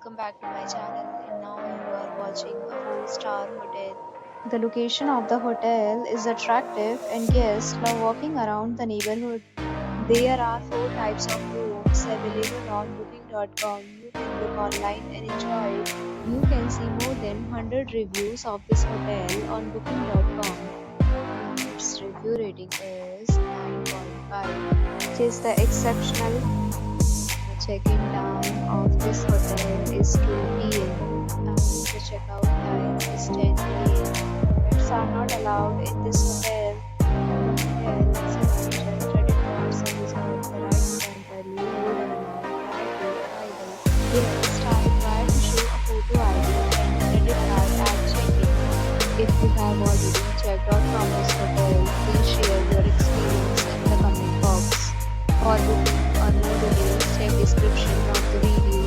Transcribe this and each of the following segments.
welcome back to my channel. And now you are watching a 4-star hotel. The location of the hotel is attractive and guests love walking around the neighborhood. There are 4 types of rooms available on booking.com. You can book online and enjoy it. You can see more than 100 reviews of this hotel on booking.com. Its review rating is 9.5, which is the exceptional. The check-in time of this hotel is 2 p.m. and the checkout time is 10 p.m. Pets are not allowed in this hotel. The hotel accepts major credit cards and reserves the right to temporarily hold an amount prior to arrival. Guests are required to show a photo ID and credit card at check-in. If you have already checked out from this hotel, please share your experience in the comment box. For booking or more details, check description of the video.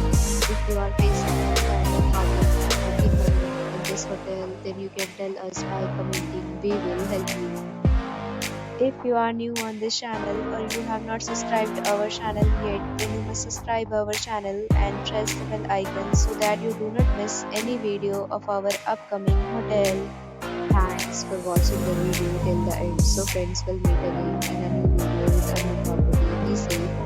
If you are facing any kind of problem booking a room in this hotel, then you can tell us by commenting. We will help you. If you are new on this channel or you have not subscribed our channel yet, then you must subscribe our channel and press the bell icon so that you do not miss any video of our upcoming hotel. Thanks for watching the video till the end. So friends, will meet again in a new video with a new property. Be safe.